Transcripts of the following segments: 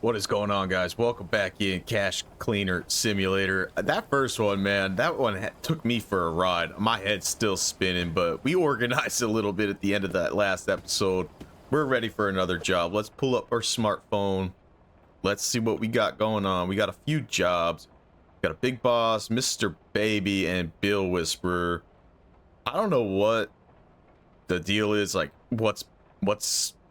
What is going on, guys? Welcome back in Cash Cleaner Simulator. That first one, man, that one took me for a ride. My head's still spinning, but we organized a little bit at the end of that last episode. We're ready for another job. Let's pull up our smartphone. Let's see what we got going on. We got a few jobs. We got a Big Boss, Mr. Baby, and Bill Whisperer. I don't know what the deal is, like what's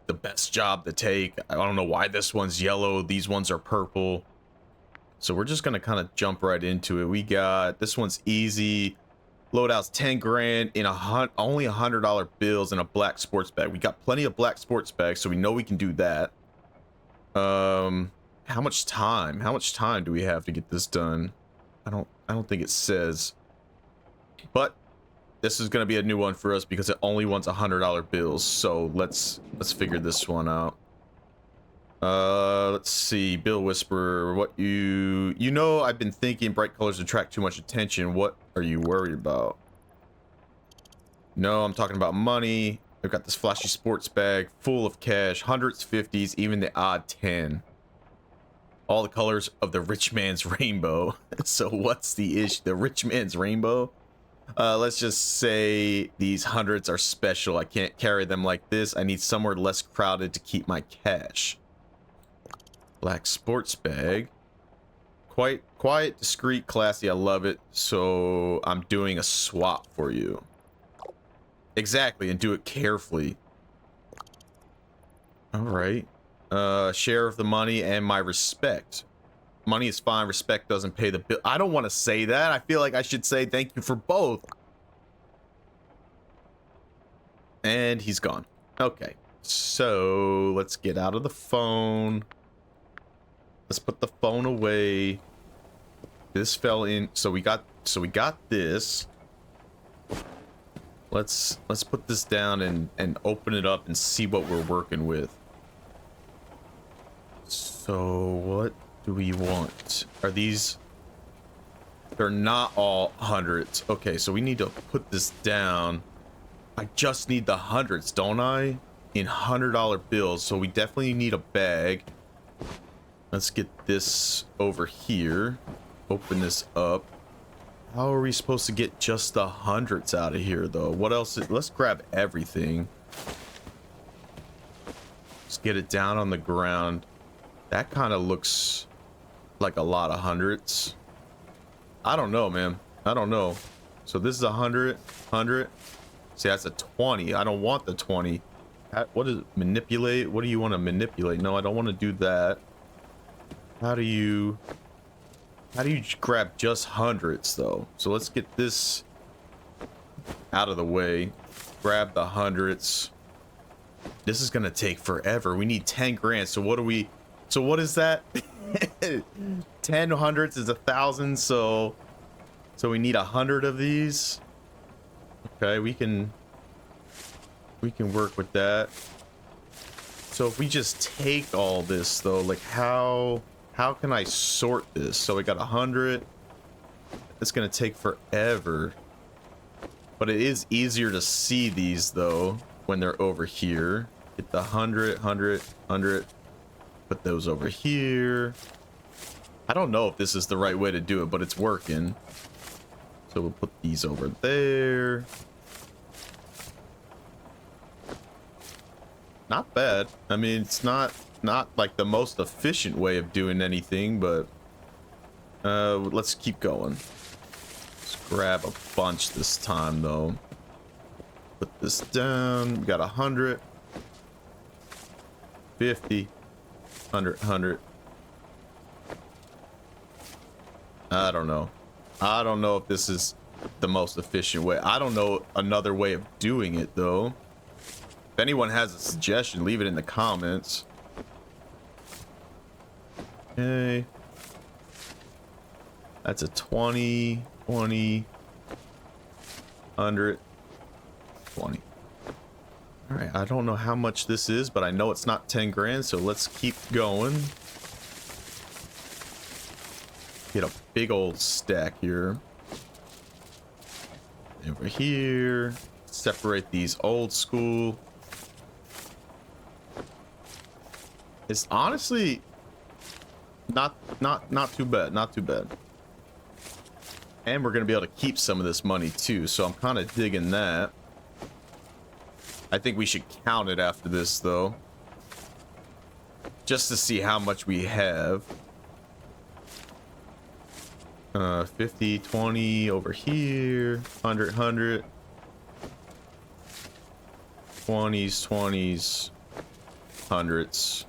the best job to take. I don't know why this one's yellow, these ones are purple. So we're just gonna kind of jump right into it. We got this one's easy. Loadout's 10 grand in only $100 bills and a black sports bag. We got plenty of black sports bags, so we know we can do that. How much time do we have to get this done? I don't think it says, but this is going to be a new one for us because it only wants $100 bills. So let's figure this one out. Let's see. Bill Whisperer, what you know, I've been thinking bright colors attract too much attention. What are you worried about? No, I'm talking about money. I've got this flashy sports bag full of cash, hundreds, 50s, even the odd 10. All the colors of the rich man's rainbow. So what's the issue? The rich man's rainbow? Let's just say these hundreds are special. I can't carry them like this. I need somewhere less crowded to keep my cash. Black sports bag. Quite quiet, discreet, classy. I love it. So I'm doing a swap for you. Exactly, and do it carefully. All right. Share of the money and my respect. Money is fine, respect doesn't pay the bill. I don't want to say that. I feel like I should say thank you for both. And he's gone. Okay, so let's get out of the phone. Let's put the phone away. This fell in, so we got this. Let's put this down and open it up and see what we're working with. So what do we want? Are these... They're not all hundreds. Okay, so we need to put this down. I just need the hundreds, don't I? In $100 bills, so we definitely need a bag. Let's get this over here. Open this up. How are we supposed to get just the hundreds out of here, though? What else? Let's grab everything. Let's get it down on the ground. That kind of looks like a lot of hundreds. I don't know, man. I don't know. So this is 100. See, that's a 20. I don't want the 20. What is it? Manipulate? What do you want to manipulate? No, I don't want to do that. How do you grab just hundreds, though? So let's get this out of the way. Grab the hundreds. This is gonna take forever. We need 10 grand. So what is that? 10 hundreds is 1,000. So we need 100 of these. Okay, we can work with that. So if we just take all this, though, like how can I sort this? So we got 100. It's gonna take forever, but it is easier to see these though when they're over here. Get the 100. Put those over here. I don't know if this is the right way to do it, but it's working. So we'll put these over there. Not bad. I mean, it's not like the most efficient way of doing anything, but let's keep going. Let's grab a bunch this time, though. Put this down. We got 100, 50, 100. I don't know if this is the most efficient way. I don't know another way of doing it, though. If anyone has a suggestion, leave it in the comments. Okay. That's a 20, 20, 100, 20. All right, I don't know how much this is, but I know it's not 10 grand, so let's keep going. Get a big old stack here. Over here. Separate these old school. It's honestly, Not too bad. Not too bad. And we're gonna be able to keep some of this money too, so I'm kind of digging that. I think we should count it after this though, just to see how much we have. 50, 20 over here, 100, 100, 20s, 20s, 100s,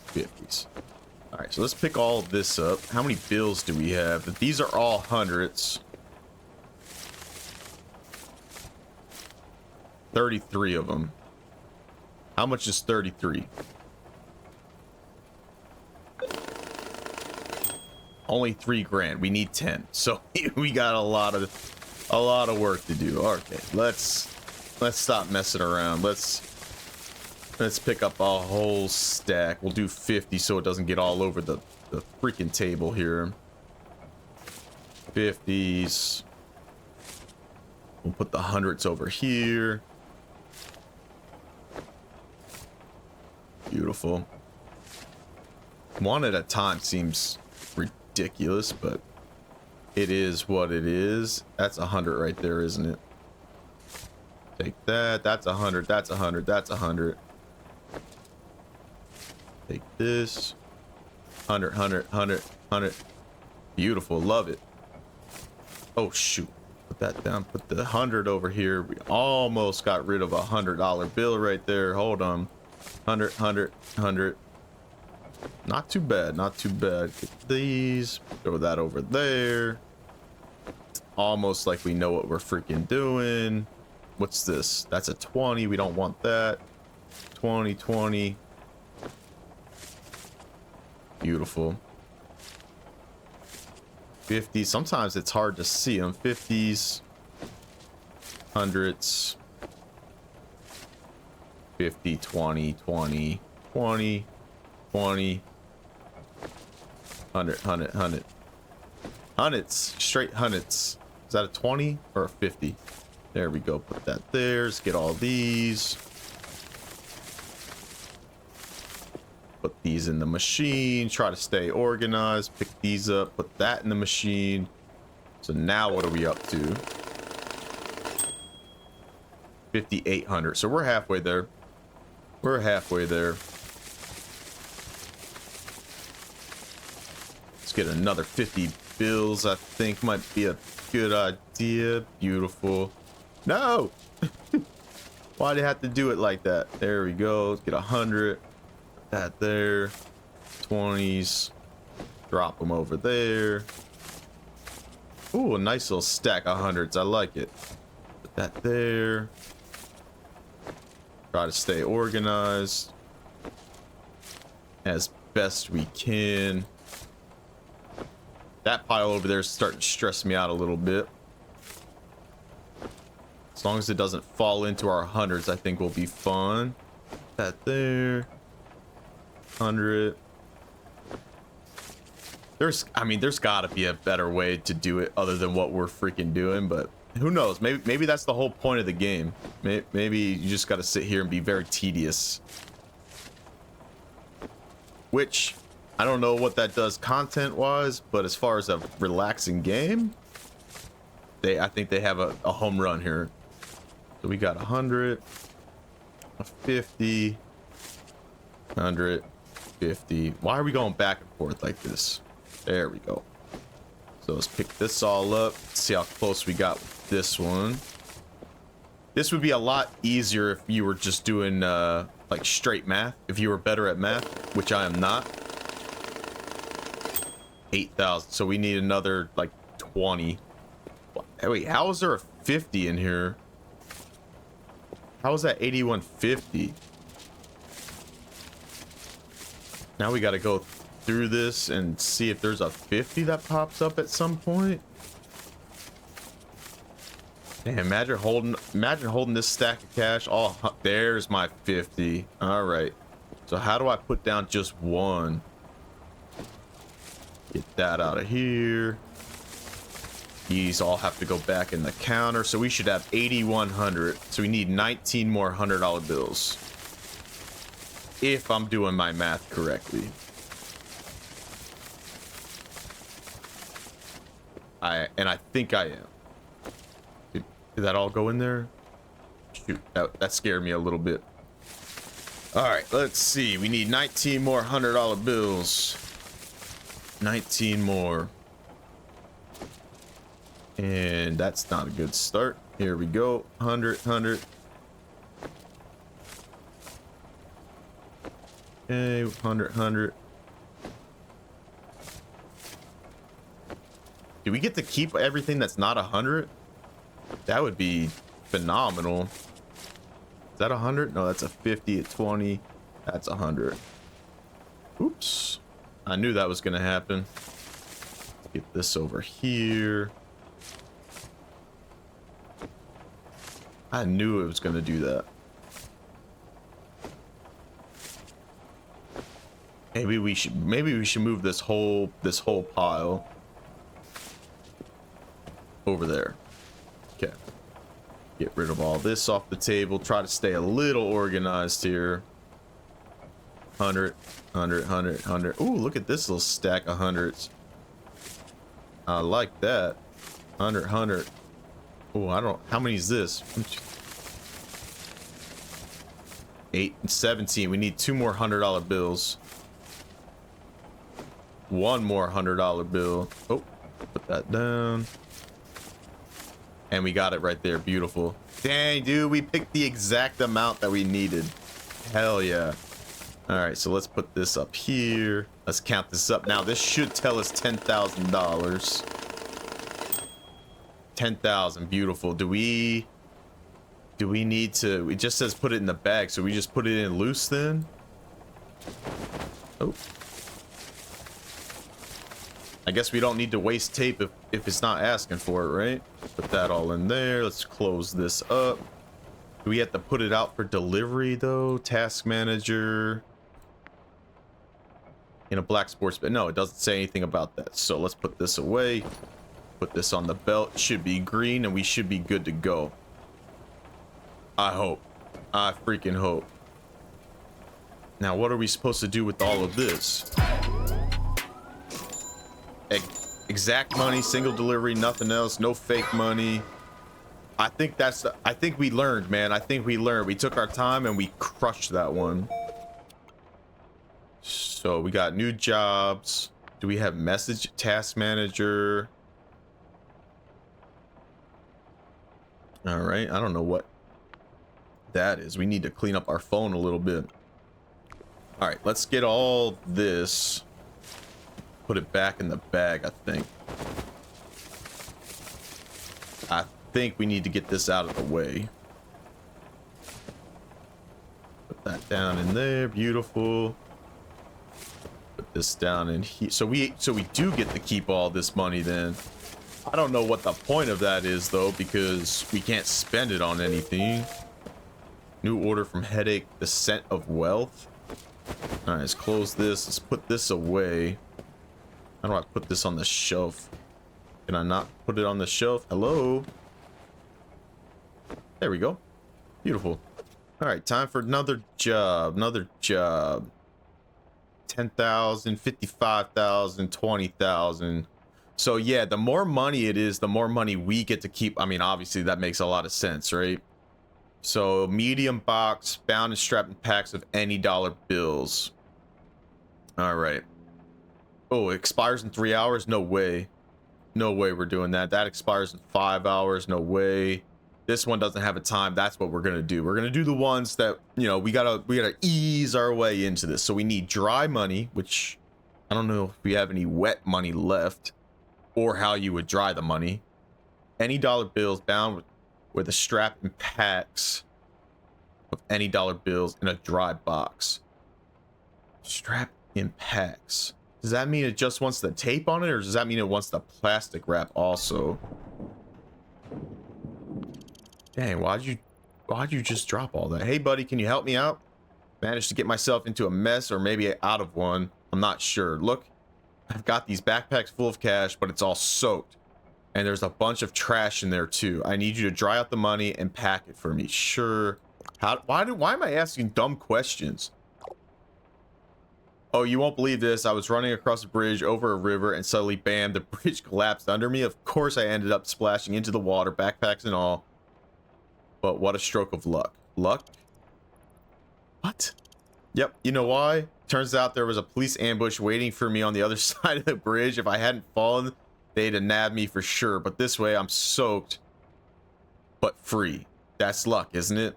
50s. All right, so let's pick all of this up. How many bills do we have? These are all hundreds. 33 of them. How much is 33? Only 3 grand. We need 10. So we got a lot of work to do. Okay, let's stop messing around. Let's pick up a whole stack. We'll do 50 so it doesn't get all over the freaking table here. 50s. We'll put the hundreds over here. Beautiful. One at a time seems ridiculous, but it is what it is. That's 100 right there, isn't it? Take that. That's 100. That's 100. That's 100. Take this. 100, 100, 100, 100. Beautiful. Love it. Oh, shoot. Put that down. Put the 100 over here. We almost got rid of a $100 bill right there. Hold on. 100, 100, 100. Not too bad. Not too bad. Get these. Throw that over there. Almost like we know what we're freaking doing. What's this? That's a 20. We don't want that. 20, 20. Beautiful. 50. Sometimes it's hard to see them. 50s. 100s. 50, 20, 20, 20, 20. 100, 100, 100. Hundreds. Straight hundreds. Is that a 20 or a 50? There we go. Put that there. Let's get all these. Put these in the machine. Try to stay organized. Pick these up. Put that in the machine. So now what are we up to? 5,800. So we're halfway there. We're halfway there. Let's get another 50 bills. I think might be a good idea. Beautiful. No! Why'd you have to do it like that? There we go. Let's get 100. Put that there. 20s. Drop them over there. Ooh, a nice little stack of hundreds. I like it. Put that there. Try to stay organized as best we can. That pile over there is starting to stress me out a little bit. As long as it doesn't fall into our hundreds, I think we'll be fun. That there. 100. I mean, there's got to be a better way to do it other than what we're freaking doing, but who knows? Maybe that's the whole point of the game. Maybe you just got to sit here and be very tedious. Which, I don't know what that does content-wise, but as far as a relaxing game, I think they have a home run here. So we got 100, a 50, 100, 50. Why are we going back and forth like this? There we go. So let's pick this all up. See how close we got with this one. This would be a lot easier if you were just doing like straight math. If you were better at math, which I am not. 8,000. So we need another like 20. Wait, how is there a 50 in here? How is that 8150? Now we got to go through this and see if there's a 50 that pops up at some point. Damn, imagine holding this stack of cash. Oh, there's my 50. All right. So how do I put down just one? Get that out of here. These all have to go back in the counter. So we should have 8,100. So we need 19 more $100 bills. If I'm doing my math correctly. I think I am. Did that all go in there? Shoot, that scared me a little bit. All right, let's see. We need 19 more $100 bills. 19 more. And that's not a good start. Here we go. 100. Okay, 100. Do we get to keep everything that's not 100? That would be phenomenal. Is that 100? No, that's a 50, a 20. That's 100. Oops. I knew that was gonna happen. Let's get this over here. I knew it was gonna do that. Maybe we should move this whole pile over there. Okay. Get rid of all this off the table. Try to stay a little organized here. 100. Ooh, look at this little stack of hundreds. I like that. 100. Oh, I don't. How many is this? 8 and 17. We need 2 more $100 bills. 1 more $100 bill. Oh, put that down. And we got it right there. Beautiful. Dang, dude, we picked the exact amount that we needed. Hell yeah. All right, so let's put this up here. Let's count this up. Now, this should tell us $10,000. 10,000. Beautiful. Do we need to? It just says put it in the bag, so we just put it in loose then? Oh. I guess we don't need to waste tape if it's not asking for it, right? Put that all in there. Let's close this up. Do we have to put it out for delivery though? Task manager. In a black sports bag. No, it doesn't say anything about that. So let's put this away. Put this on the belt. It should be green and we should be good to go. I hope. I freaking hope. Now, what are we supposed to do with all of this? Exact money, single delivery, nothing else, no fake money. I think we learned, man. I think we learned. We took our time and we crushed that one. So we got new jobs. Do we have message task manager? All right, I don't know what that is. We need to clean up our phone a little bit. All right, let's get all this. Put it back in the bag, I think. I think we need to get this out of the way. Put that down in there. Beautiful. Put this down in here. So we do get to keep all this money then. I don't know what the point of that is though, because we can't spend it on anything. New order from Headache, the Scent of Wealth. All right, let's close this. Let's put this away. How do I put this on the shelf? Can I not put it on the shelf? Hello? There we go. Beautiful. All right, time for another job. 10,000, 55,000, 20,000. So yeah, the more money it is, the more money we get to keep. I mean, obviously that makes a lot of sense, right? So medium box, bound and strapped in packs of any dollar bills. All right. Oh, it expires in 3 hours? No way. No way we're doing that. That expires in 5 hours. No way. This one doesn't have a time. That's what we're gonna do. We're gonna do the ones that, you know, we gotta ease our way into this. So we need dry money, which I don't know if we have any wet money left, or how you would dry the money. Any dollar bills bound with a strap and packs of any dollar bills in a dry box. Strap in packs. Does that mean it just wants the tape on it, or does that mean it wants the plastic wrap also? Dang, why'd you just drop all that? Hey buddy, can you help me out? Managed to get myself into a mess, or maybe out of one. I'm not sure. Look, I've got these backpacks full of cash, but it's all soaked. And there's a bunch of trash in there too. I need you to dry out the money and pack it for me. Sure. Why am I asking dumb questions? Oh, you won't believe this. I was running across a bridge over a river and suddenly, bam, the bridge collapsed under me. Of course, I ended up splashing into the water, backpacks and all. But what a stroke of luck. Luck? What? Yep, you know why? Turns out there was a police ambush waiting for me on the other side of the bridge. If I hadn't fallen, they'd have nabbed me for sure. But this way, I'm soaked, but free. That's luck, isn't it?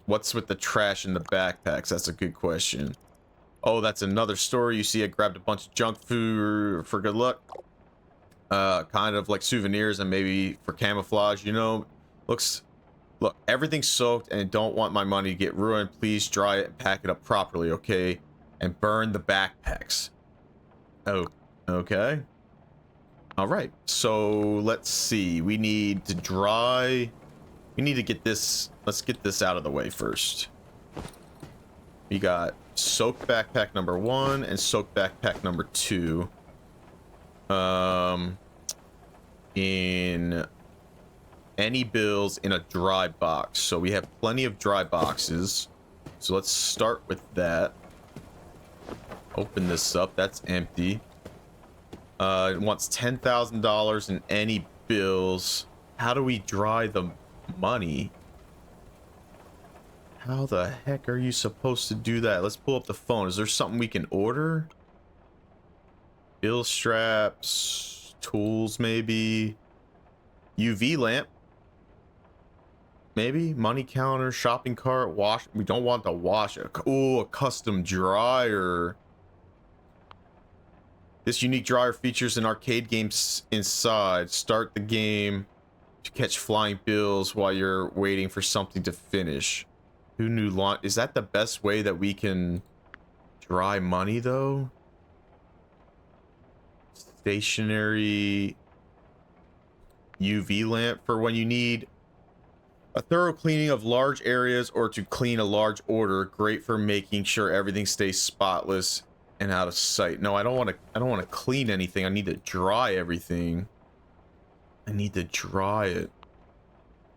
What's with the trash in the backpacks? That's a good question. Oh, that's another story. You see, I grabbed a bunch of junk food for good luck. Kind of like souvenirs and maybe for camouflage, you know. Look, everything's soaked and don't want my money to get ruined. Please dry it and pack it up properly, okay? And burn the backpacks. Oh, okay. All right, so let's see. We need to dry. We need to get this. Let's get this out of the way first. We got soaked backpack number 1 and soaked backpack number 2. In any bills in a dry box. So we have plenty of dry boxes. So let's start with that. Open this up. That's empty. It wants $10,000 in any bills. How do we dry the money? How the heck are you supposed to do that? Let's pull up the phone. Is there something we can order? Bill straps, tools maybe. UV lamp. Maybe money counter, shopping cart, wash. We don't want the washer. Oh, a custom dryer. This unique dryer features an arcade game inside. Start the game to catch flying bills while you're waiting for something to finish. Who knew launch? Is that the best way that we can dry money though? Stationary UV lamp for when you need a thorough cleaning of large areas or to clean a large order. Great for making sure everything stays spotless and out of sight. No, I don't want to clean anything. I need to dry everything. I need to dry it.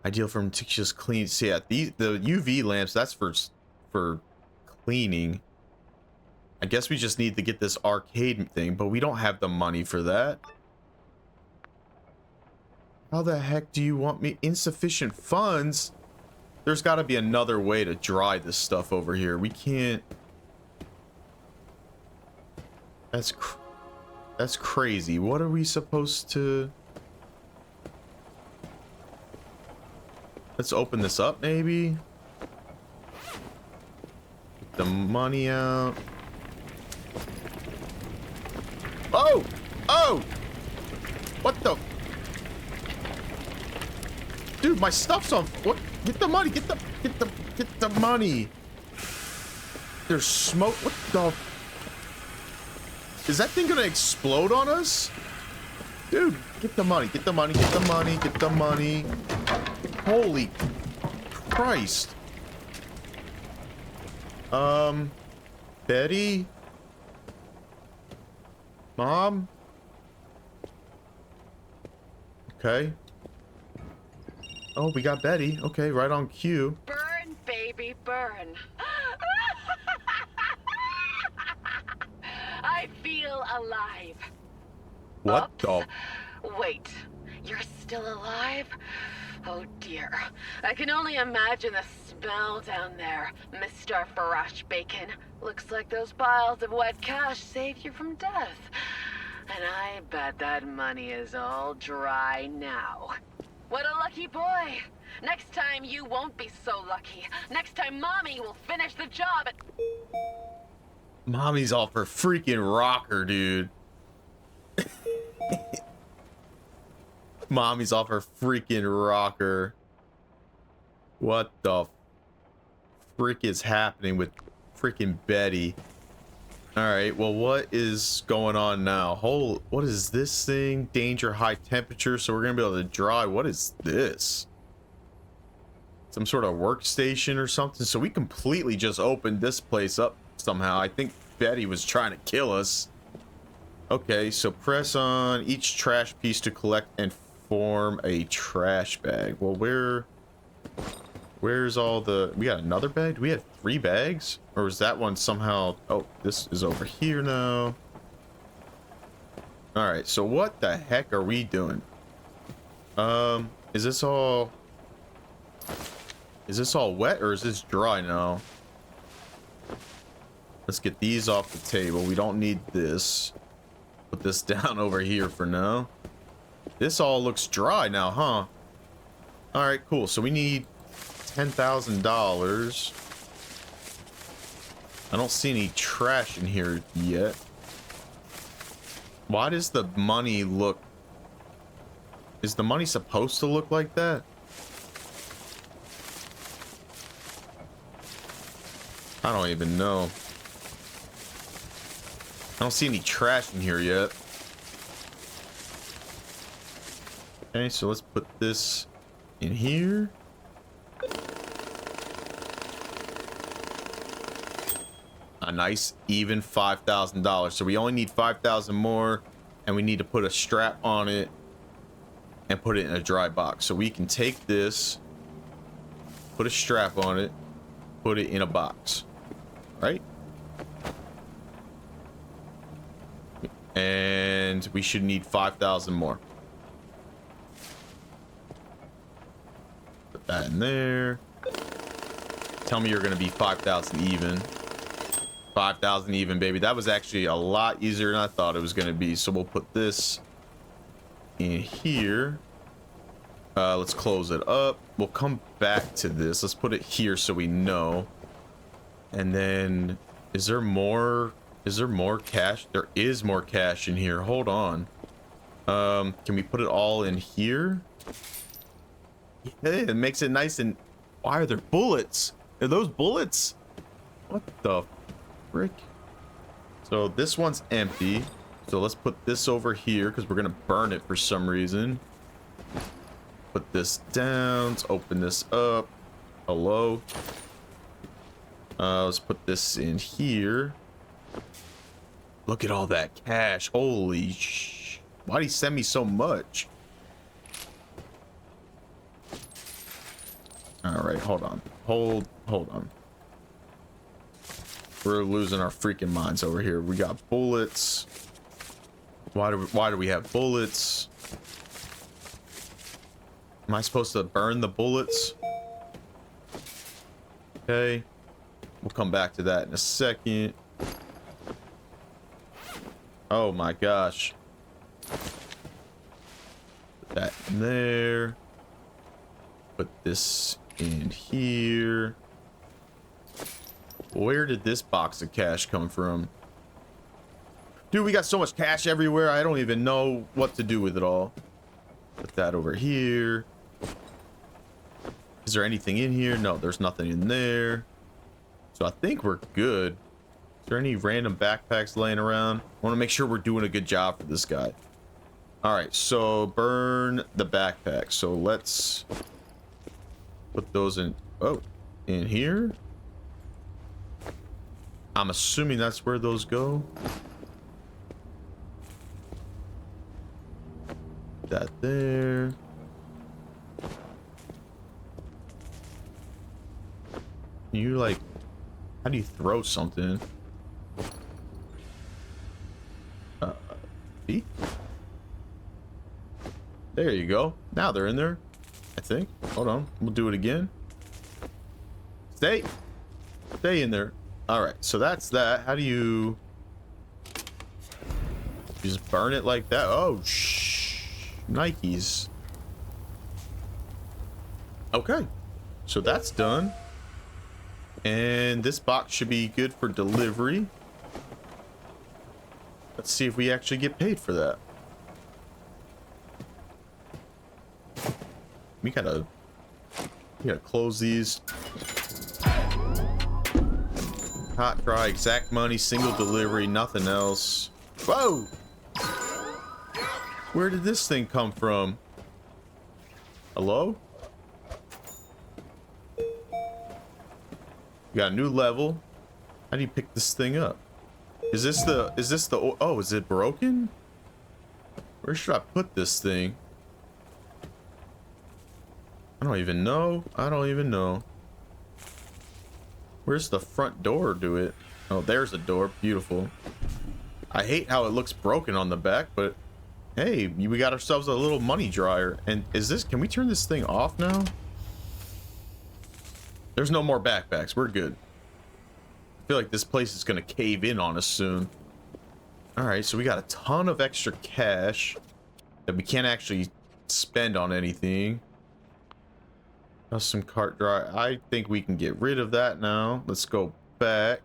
Ideal for meticulous clean. So yeah, the UV lamps, that's for cleaning. I guess we just need to get this arcade thing, but we don't have the money for that. How the heck do you want me? Insufficient funds? There's got to be another way to dry this stuff over here. We can't. That's crazy. What are we supposed to? Let's open this up, maybe. Get the money out. Oh! Oh! What the? Dude, my stuff's on. What? Get the money. Get the money. There's smoke. What the? Is that thing gonna explode on us? Dude, get the money. Get the money. Get the money. Get the money. Holy Christ. Betty? Mom? Okay. Oh, we got Betty. Okay, right on cue. Burn, baby, burn. I feel alive. What Oops. the? Wait, you're still alive? Oh dear. I can only imagine the smell down there, Mr. Farash Bacon. Looks like those piles of wet cash saved you from death. And I bet that money is all dry now. What a lucky boy. Next time you won't be so lucky. Next time Mommy will finish the job and... Mommy's off her freaking rocker, dude. Mommy's off her freaking rocker. What the frick is happening with freaking Betty? Alright, well, what is going on now? What is this thing? Danger, high temperature, so we're gonna be able to dry. What is this? Some sort of workstation or something? So we completely just opened this place up somehow. I think Betty was trying to kill us. Okay, so press on each trash piece to collect and form a trash bag. Well, where's all the... We got another bag? We had 3 bags? Or is that one somehow... Oh, this is over here now. Alright, so what the heck are we doing? Is this all... Is this all wet or is this dry now? Let's get these off the table. We don't need this. Put this down over here for now. This all looks dry now, huh? Alright, cool. So we need $10,000. I don't see any trash in here yet. Why does the money look... Is the money supposed to look like that? I don't even know. I don't see any trash in here yet. Okay, so let's put this in here. A nice even $5,000. So we only need 5,000 more, and we need to put a strap on it and put it in a dry box. So we can take this, put a strap on it, put it in a box, right? And we should need 5,000 more. Put that in there. Tell me you're gonna be 5,000 even. 5,000 even, baby. That was actually a lot easier than I thought it was gonna be. So we'll put this in here. Let's close it up. We'll come back to this. Let's put it here so we know. And then, is there more cash? There is more cash in here. Hold on. Can we put it all in here? Yeah, it makes it nice. And why are there bullets? Are those bullets? What the frick? So this one's empty. So let's put this over here because we're gonna burn it for some reason. Put this down. Let's open this up. Hello. Let's put this in here. Look at all that cash. Holy sh... Why'd he send me so much? Alright, hold on. Hold on. We're losing our freaking minds over here. We got bullets. Why do we have bullets? Am I supposed to burn the bullets? Okay. We'll come back to that in a second. Oh my gosh. Put that in there. Put this in here. Where did this box of cash come from? Dude, we got so much cash everywhere. I don't even know what to do with it all. Put that over here. Is there anything in here? No, there's nothing in there. So I think we're good. Is there any random backpacks laying around? I want to make sure we're doing a good job for this guy. All right, so burn the backpack. So let's put those in. Oh, in here. I'm assuming that's where those go. That there. You like, how do you throw something? See? There you go. Now they're in there, I think. Hold on, we'll do it again. Stay in there. All right, so that's that. How do you just burn it like that? Oh, Nikes. Okay, so that's done. And this box should be good for delivery. Let's see if we actually get paid for that. We gotta close these. Hot, dry, exact money, single delivery, nothing else. Whoa! Where did this thing come from? Hello? You got a new level. How do you pick this thing up? Is this the, oh, is it broken? Where should I put this thing? I don't even know. Where's the front door to it? Oh, there's a door. Beautiful. I hate how it looks broken on the back, but hey, we got ourselves a little money dryer. And is this, can we turn this thing off now? There's no more backpacks. We're good. I feel like this place is gonna cave in on us soon. All right, so we got a ton of extra cash that we can't actually spend on anything. Custom cart dryer. I think we can get rid of that now. Let's go back.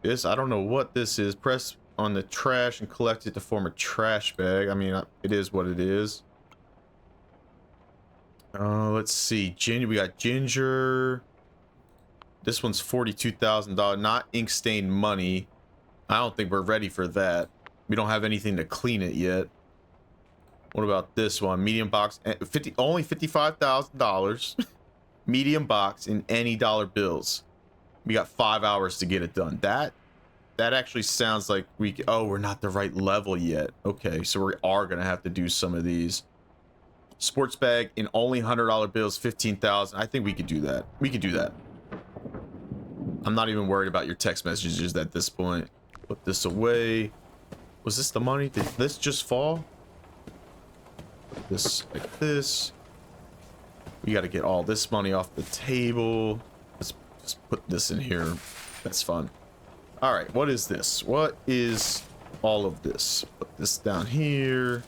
This, I don't know what this is. Press on the trash and collect it to form a trash bag. I mean, it is what it is. Let's see. We got ginger. This one's $42,000. Not ink stained money. I don't think we're ready for that. We don't have anything to clean it yet. What about this one? Medium box. Only $55,000. Medium box in any dollar bills. We got 5 hours to get it done. That actually sounds like oh, we're not the right level yet. Okay, so we are gonna have to do some of these. Sports bag in only $100 bills, 15,000. I think we could do that. We could do that. I'm not even worried about your text messages at this point. Put this away. Was this the money? Did this just fall? Put this like this. We got to get all this money off the table. Let's just put this in here. That's fun. All right, what is this? What is all of this? Put this down here.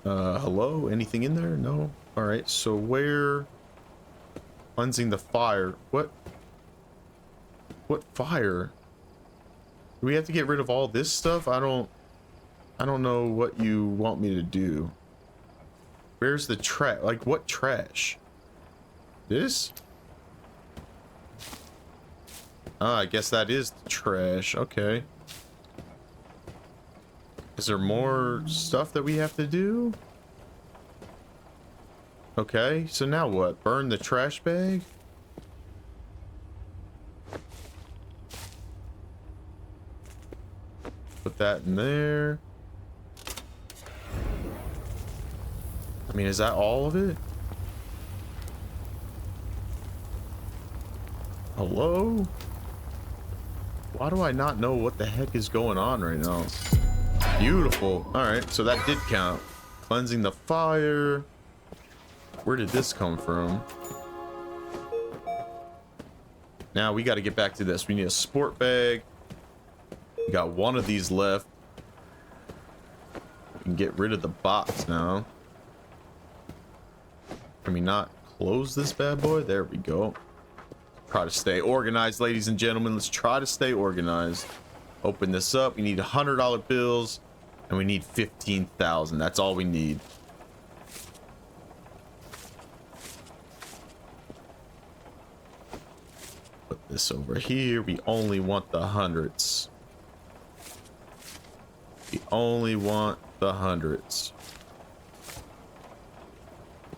Hello? Anything in there? No? All right, so where? Cleansing the fire. What fire? Do we have to get rid of all this stuff? I don't know what you want me to do. Where's the trash? Like, what trash? This? Ah, I guess that is the trash. Okay. Is there more stuff that we have to do? Okay, so now what? Burn the trash bag? Put that in there. I mean, is that all of it? Hello? Why do I not know what the heck is going on right now? Beautiful. All right, so that did count. Cleansing the fire. Where did this come from? Now we got to get back to this. We need a sport bag. We got one of these left. We can get rid of the box now. Can we not close this bad boy? There we go. Try to stay organized, ladies and gentlemen. Let's try to stay organized. Open this up. We need $100 bills and we need 15,000. That's all we need. Put this over here. We only want the hundreds. We only want the hundreds.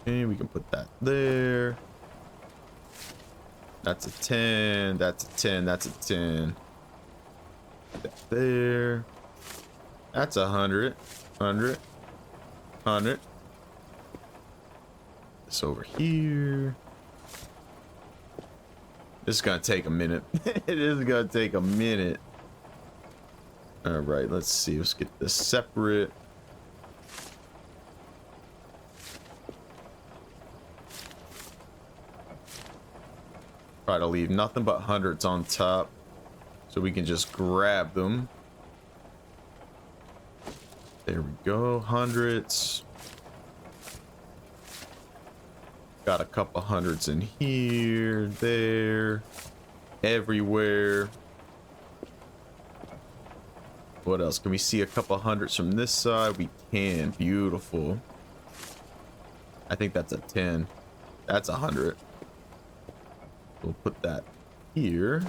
Okay, we can put that there. That's a 10. That's a 10. That's a 10. That there. That's 100. 100. 100. This over here. This is gonna take a minute. It is gonna take a minute. All right, let's see. Let's get this separate. Try to leave nothing but hundreds on top so we can just grab them. There we go, hundreds. Got a couple hundreds in here, there, everywhere. What else? Can we see a couple hundreds from this side? We can. Beautiful. I think that's a 10. That's 100. We'll put that here.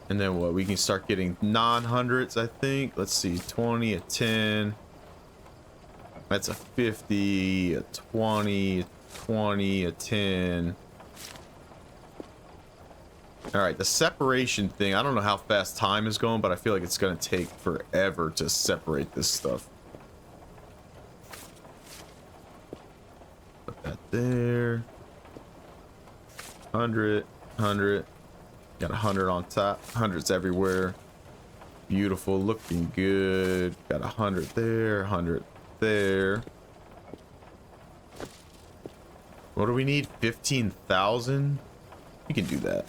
And then what? We can start getting non-hundreds, I think. Let's see. 20, a 10. That's a 50, a 20, a 20, a 10. All right, the separation thing. I don't know how fast time is going, but I feel like it's going to take forever to separate this stuff. Put that there. 100, 100. Got 100 on top. Hundreds everywhere. Beautiful, looking good. Got 100 there, 100 there. What do we need? 15,000? We can do that.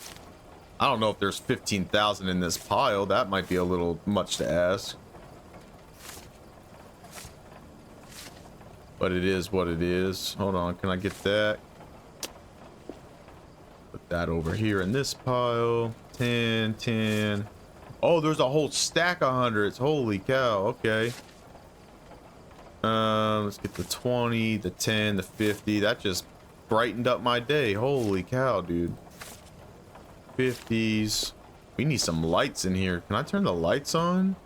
I don't know if there's 15,000 in this pile. That might be a little much to ask. But it is what it is. Hold on, can I get that? Put that over here in this pile. 10, 10. Oh, there's a whole stack of hundreds. Holy cow, okay. Let's get the 20, the 10, the 50. That just brightened up my day. Holy cow, dude. 50s. We need some lights in here. Can I turn the lights on?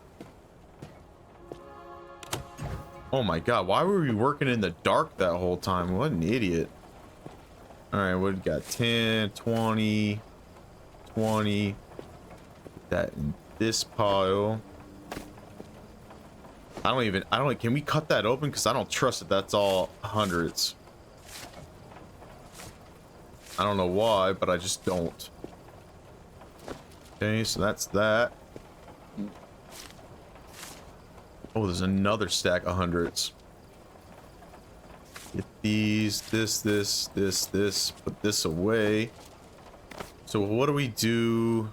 Oh my god, why were we working in the dark that whole time? What an idiot. Alright, what we got? 10, 20, 20. Put that in this pile. Can we cut that open? Because I don't trust that that's all hundreds. I don't know why, but I just don't. Okay, so that's that. Oh, there's another stack of hundreds. Get these, this. Put this away. So what do we do?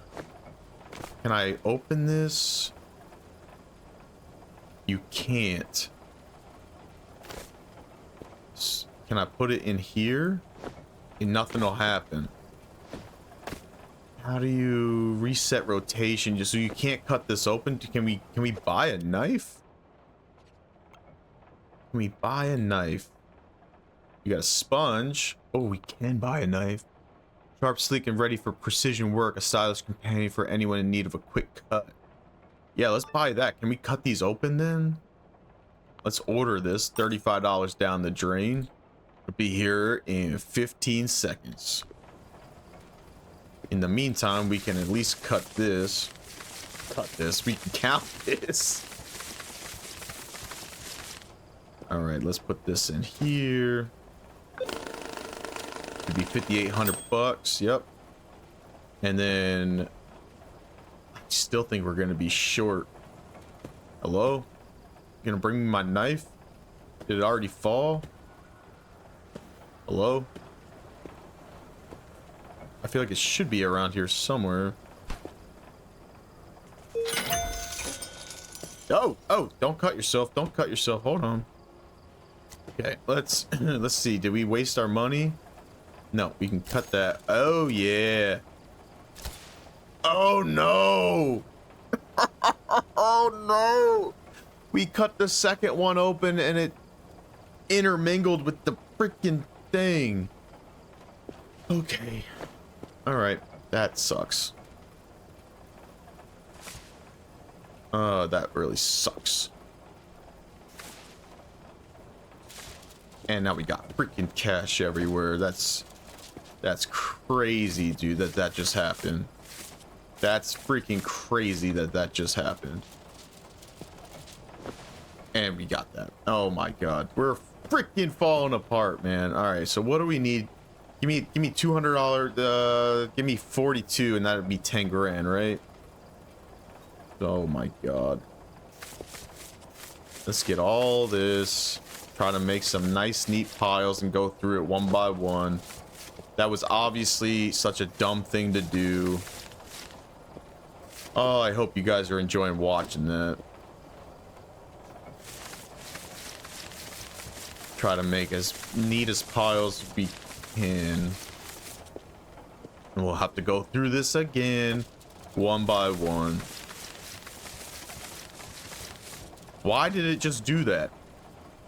Can I open this? You can't. Can I put it in here? And nothing will happen. How do you reset rotation? Just so you can't cut this open? Can we buy a knife? Can we buy a knife? You got a sponge. Oh, we can buy a knife. Sharp, sleek, and ready for precision work. A stylish companion for anyone in need of a quick cut. Yeah, let's buy that. Can we cut these open then? Let's order this. $35 down the drain. It'll be here in 15 seconds. In the meantime, we can at least cut this. We can count this. Alright, let's put this in here. It'd be 5,800 bucks. Yep. And then I still think we're gonna be short. Hello? You gonna bring me my knife? Did it already fall? Hello? I feel like it should be around here somewhere. Oh, don't cut yourself. Don't cut yourself. Hold on. Okay, let's see. Did we waste our money? No, we can cut that. Oh yeah. Oh no. Oh no. We cut the second one open and it intermingled with the freaking thing. Okay. All right, that sucks. That really sucks. And now we got freaking cash everywhere. That's crazy, dude, that just happened. That's freaking crazy that just happened. And we got that. Oh my god. We're freaking falling apart, man. All right, so what do we need? Give me $200, give me 42 and that'd be 10 grand, right? Oh my god. Let's get all this. Try to make some nice, neat piles and go through it one by one. That was obviously such a dumb thing to do. Oh, I hope you guys are enjoying watching that. Try to make as neat as piles as we can. And we'll have to go through this again, one by one. Why did it just do that?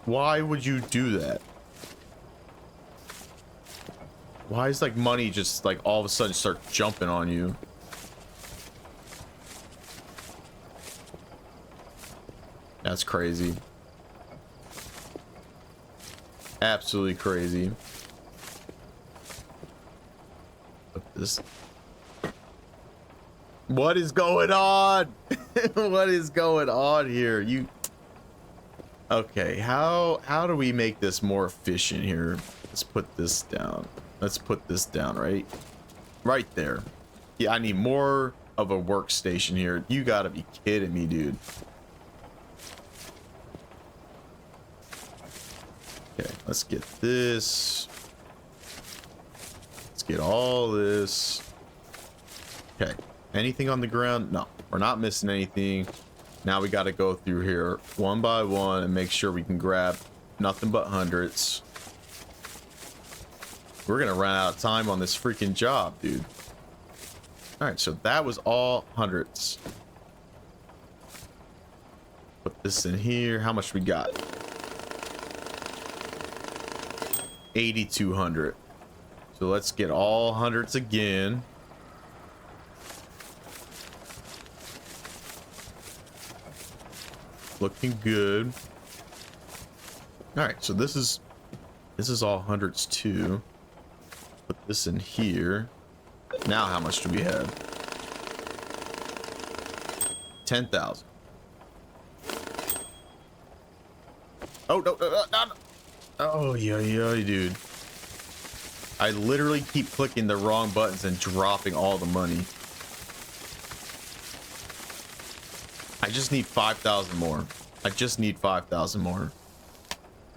Why would you do that? Why is like money just like all of a sudden start jumping on you? That's crazy. Absolutely crazy. This. What is going on? What is going on here? You. Okay, how do we make this more efficient here? Let's put this down. Let's put this down, right? Right there. Yeah, I need more of a workstation here. You gotta be kidding me, dude. Okay, let's get this. Let's get all this. Okay, anything on the ground? No, we're not missing anything. Now we got to go through here one by one and make sure we can grab nothing but hundreds. We're gonna run out of time on this freaking job, dude. All right, so that was all hundreds. Put this in here. How much we got? 8,200. So let's get all hundreds again. Looking good. All right, so this is all hundreds too. Put this in here. Now how much do we have? 10,000. Oh no. Oh yeah, dude. I literally keep clicking the wrong buttons and dropping all the money. I just need 5,000 more. I just need 5,000 more.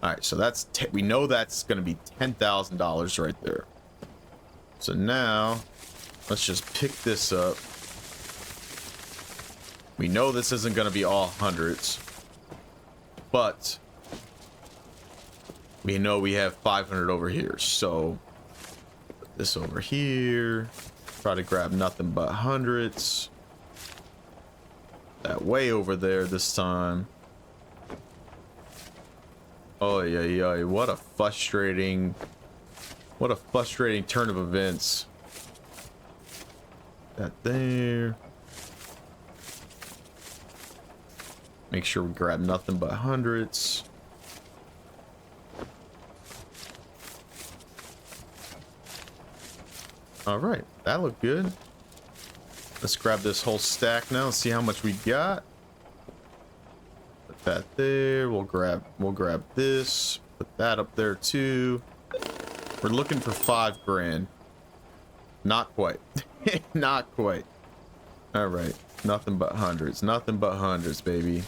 All right, so that's we know that's going to be $10,000 right there. So now let's just pick this up. We know this isn't going to be all hundreds, but we know we have 500 over here. So put this over here. Try to grab nothing but hundreds. That way over there this time. Oh yeah, what a frustrating turn of events. That there. Make sure we grab nothing but hundreds. All right, that looked good. Let's grab this whole stack now and see how much we got. Put that there. We'll grab this. Put that up there too. We're looking for 5 grand. Not quite. Not quite. All right. Nothing but hundreds. Nothing but hundreds, baby.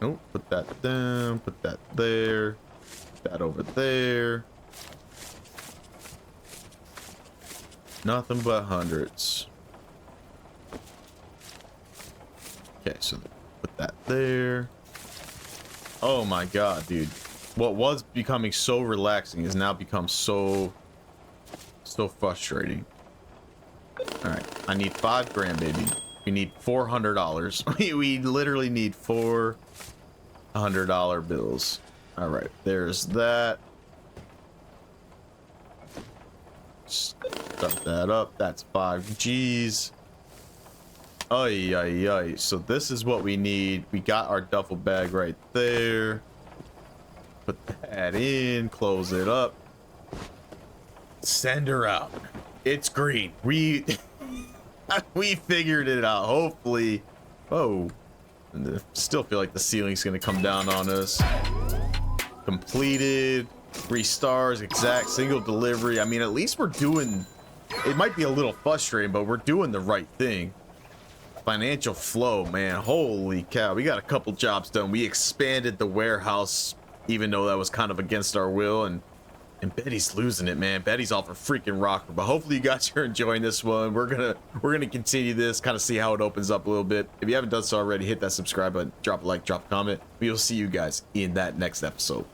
Oh, put that down. Put that there. Put that over there. Nothing but hundreds. Okay, so put that there. Oh my god, dude. What was becoming so relaxing has now become so frustrating. Alright, I need 5 grand, baby. We need $400. We literally need $400 bills. Alright, there's that. Stuff that up. That's 5 G's. Ay. So this is what we need. We got our duffel bag right there. Put that in. Close it up. Send her out. It's green. We figured it out. Hopefully. Oh. Still feel like the ceiling's gonna come down on us. Completed. 3 stars. Exact single delivery. I mean, at least we're doing. It might be a little frustrating, but we're doing the right thing. Financial flow, man. Holy cow. We got a couple jobs done. We expanded the warehouse, even though that was kind of against our will. And Betty's losing it, man. Betty's off a freaking rocker. But hopefully you guys are enjoying this one. We're gonna continue this, kind of see how it opens up a little bit. If you haven't done so already, hit that subscribe button, drop a like, drop a comment. We will see you guys in that next episode.